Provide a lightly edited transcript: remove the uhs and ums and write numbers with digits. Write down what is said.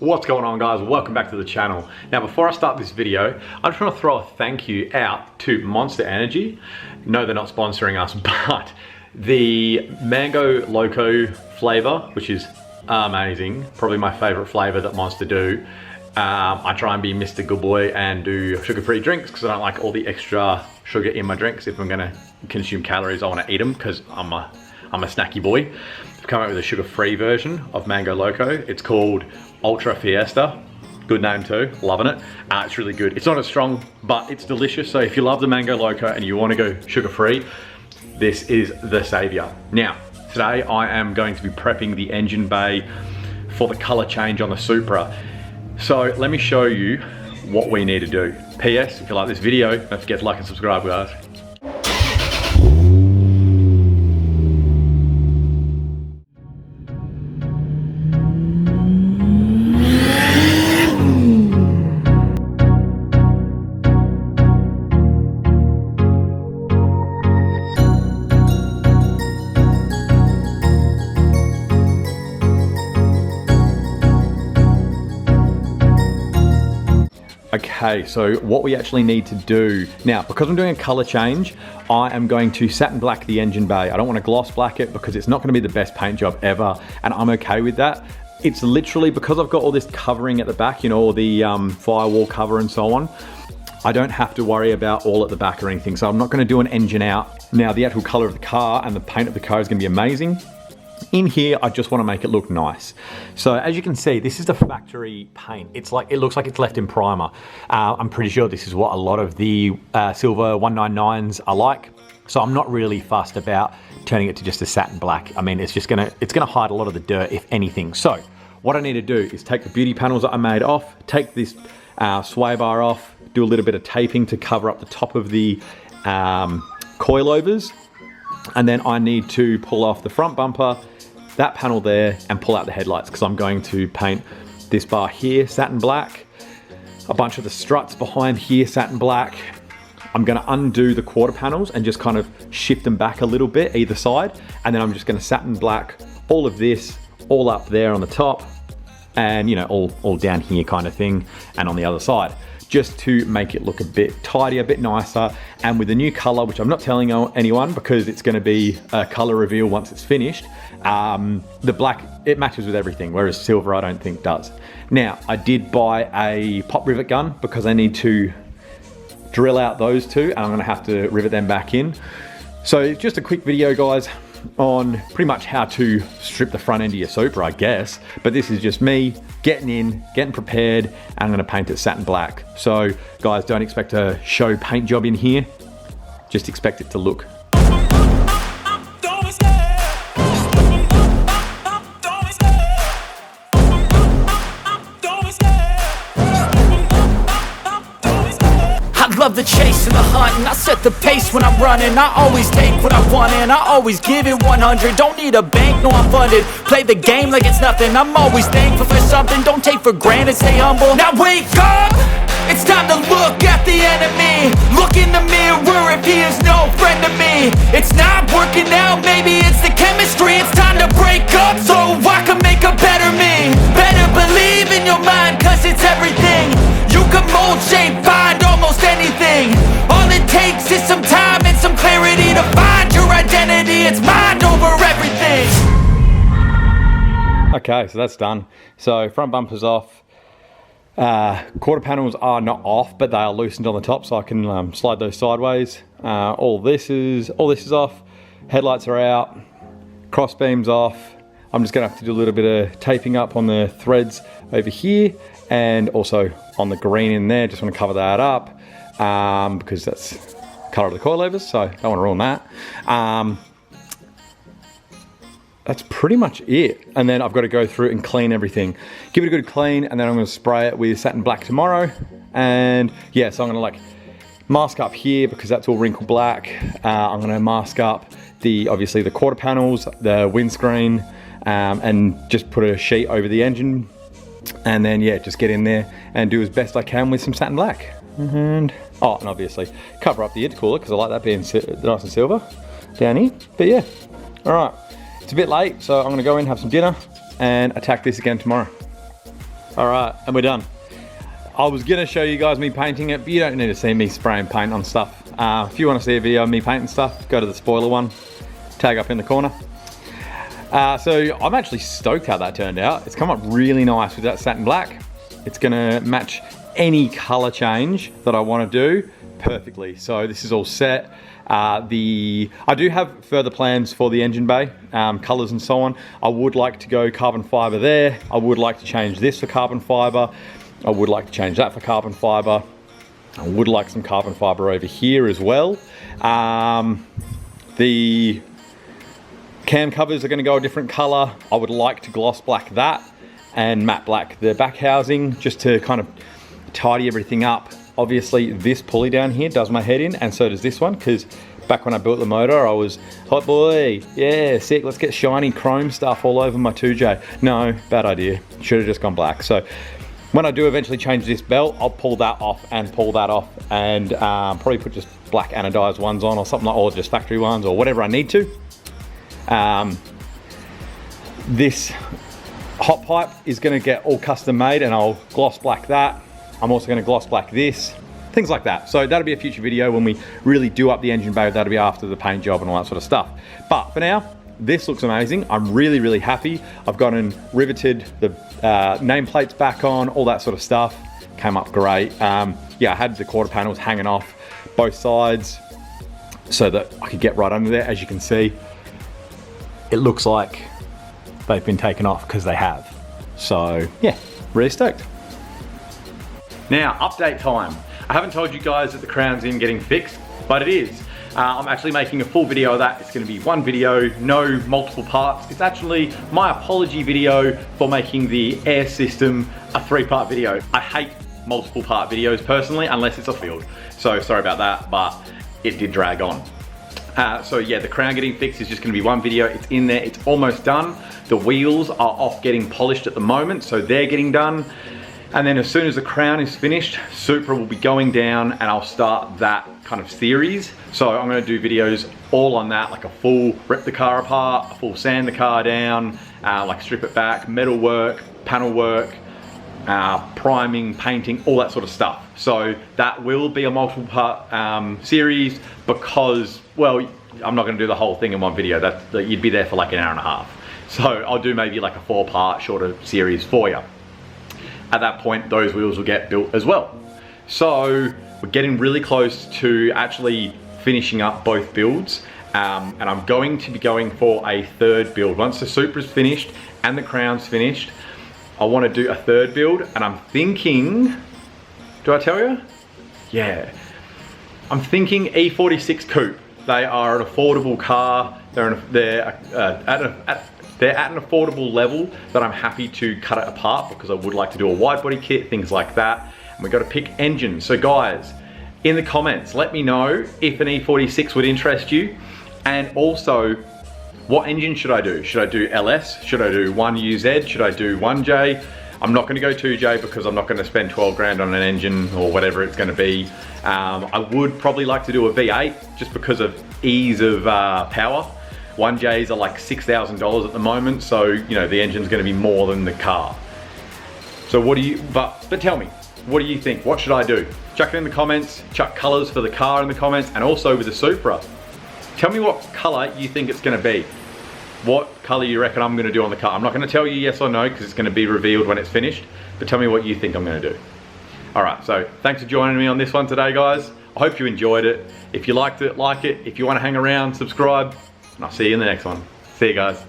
What's going on, guys? Welcome back to the channel. Now, before I start this video, I just want to throw a thank you out to Monster Energy. No, they're not sponsoring us, but the Mango Loco flavor, which is amazing, probably my favorite flavor that Monster do. I try and be Mr. Good Boy and do sugar-free drinks because I don't like all the extra sugar in my drinks. If I'm gonna consume calories, I want to eat them because I'm a snacky boy. I've come up with a sugar-free version of Mango Loco. It's called Ultra Fiesta. Good name too, loving it. It's really good. It's not as strong, but it's delicious. So if you love the Mango Loco and you want to go sugar-free, this is the savior. Now, today I am going to be prepping the engine bay for the color change on the Supra. So let me show you what we need to do. PS, if you like this video, don't forget to like and subscribe, guys. Okay, so what we actually need to do now, because I'm doing a color change, I am going to satin black the engine bay. I don't want to gloss black it because it's not going to be the best paint job ever, and I'm okay with that. It's literally because I've got all this covering at the back, you know, all the firewall cover and so on. I don't have to worry about all at the back or anything, so I'm not going to do an engine out. Now, the actual color of the car and the paint of the car is going to be amazing. In here, I just want to make it look nice. So as you can see, this is the factory paint. It looks like it's left in primer. I'm pretty sure this is what a lot of the silver 199s are like. So I'm not really fussed about turning it to just a satin black. I mean, it's gonna hide a lot of the dirt, if anything. So what I need to do is take the beauty panels that I made off, take this sway bar off, do a little bit of taping to cover up the top of the coilovers. And then I need to pull off the front bumper, that panel there, and pull out the headlights because I'm going to paint this bar here satin black, a bunch of the struts behind here satin black. I'm going to undo the quarter panels and just kind of shift them back a little bit either side, and then I'm just going to satin black all of this, all up there on the top, and you know, all down here kind of thing, and on the other side, just to make it look a bit tidier, a bit nicer. And with the new color, which I'm not telling anyone because it's going to be a color reveal once it's finished, the black, it matches with everything, whereas silver I don't think does. Now, I did buy a pop rivet gun because I need to drill out those two, and I'm going to have to rivet them back in. So just a quick video, guys, on pretty much how to strip the front end of your Supra, I guess. But this is just me getting in, getting prepared, and I'm going to paint it satin black. So guys, don't expect a show paint job in here. Just expect it to look. Love the chase and the hunt, and I set the pace when I'm running. I always take what I want and I always give it 100. Don't need a bank, no, I'm funded. Play the game like it's nothing. I'm always thankful for something. Don't take for granted, stay humble. Now wake up, it's time to look at the enemy. Look in the mirror if he is no friend to me. It's not working out, maybe it's the chemistry. It's time to break up so I can make a better me. Better believe in your mind, cause it's everything. You can mold, shape, find almost anything. All it takes is some time and some clarity to find your identity. It's mind over everything. Okay, so that's done. So front bumper's off. Quarter panels are not off, but they are loosened on the top, so I can slide those sideways. All this is off. Headlights are out. Cross beams off. I'm just gonna have to do a little bit of taping up on the threads over here, and also on the green in there. Just want to cover that up because that's the color of the coilovers, so I don't want to ruin that. That's pretty much it. And then I've got to go through and clean everything. Give it a good clean, and then I'm going to spray it with satin black tomorrow. And yeah, so I'm going to like mask up here because that's all wrinkle black. I'm going to mask up obviously the quarter panels, the windscreen, and just put a sheet over the engine. And then yeah, just get in there and do as best I can with some satin black. And obviously cover up the intercooler because I like that being nice and silver down here. But yeah, all right. It's a bit late, so I'm gonna go in, have some dinner, and attack this again tomorrow. All right, and we're done. I was gonna show you guys me painting it, but you don't need to see me spraying paint on stuff. If you wanna see a video of me painting stuff, go to the spoiler one, tag up in the corner. So I'm actually stoked how that turned out. It's come up really nice with that satin black. It's gonna match any color change that I wanna do perfectly. So this is all set. I do have further plans for the engine bay, colors and so on. I would like to go carbon fiber there. I would like to change this for carbon fiber. I would like to change that for carbon fiber. I would like some carbon fiber over here as well. The cam covers are going to go a different color. I would like to gloss black that and matte black the back housing just to kind of tidy everything up. Obviously this pulley down here does my head in, and so does this one, because back when I built the motor I was hot boy, yeah, sick, let's get shiny chrome stuff all over my 2J. No, bad idea, should have just gone black. So when I do eventually change this belt, I'll pull that off and probably put just black anodized ones on or something like, or just factory ones or whatever I need to. This hot pipe is going to get all custom made and I'll gloss black that. I'm also going to gloss black this, things like that. So that'll be a future video when we really do up the engine bay. That'll be after the paint job and all that sort of stuff. But for now, this looks amazing. I'm really, really happy. I've gone and riveted the nameplates back on, all that sort of stuff. Came up great. Yeah, I had the quarter panels hanging off both sides so that I could get right under there. As you can see, it looks like they've been taken off because they have. So yeah, really stoked. Now, update time. I haven't told you guys that the crown's in getting fixed, but it is. I'm actually making a full video of that. It's gonna be one video, no multiple parts. It's actually my apology video for making the air system a 3-part video. I hate multiple part videos personally, unless it's a field. So sorry about that, but it did drag on. So yeah, the crown getting fixed is just gonna be one video. It's in there, it's almost done. The wheels are off getting polished at the moment, so they're getting done. And then as soon as the crown is finished, Supra will be going down and I'll start that kind of series. So I'm gonna do videos all on that, like a full rip the car apart, a full sand the car down, like strip it back, metal work, panel work, priming, painting, all that sort of stuff. So that will be a multiple part series because, well, I'm not gonna do the whole thing in one video. That you'd be there for like an hour and a half. So I'll do maybe like a 4-part shorter series for you. At that point, those wheels will get built as well. So we're getting really close to actually finishing up both builds. And I'm going to be going for a 3rd build. Once the Supra's finished and the crown's finished, I want to do a 3rd build. And I'm thinking, do I tell you? Yeah. I'm thinking E46 Coupe. They are an affordable car. They're at an affordable level that I'm happy to cut it apart because I would like to do a wide body kit, things like that. And we've got to pick engines. So guys, in the comments, let me know if an E46 would interest you. And also, what engine should I do? Should I do LS? Should I do 1UZ? Should I do 1J? I'm not going to go 2J because I'm not going to spend 12 grand on an engine or whatever it's going to be. I would probably like to do a V8 just because of ease of power. 1Js are like $6,000 at the moment, so you know the engine's going to be more than the car. So what do you? But tell me, what do you think? What should I do? Chuck it in the comments. Chuck colors for the car in the comments, and also with the Supra. Tell me what color you think it's going to be. What color you reckon I'm going to do on the car? I'm not going to tell you yes or no because it's going to be revealed when it's finished. But tell me what you think I'm going to do. All right. So thanks for joining me on this one today, guys. I hope you enjoyed it. If you liked it, like it. If you want to hang around, subscribe. And I'll see you in the next one. See you guys.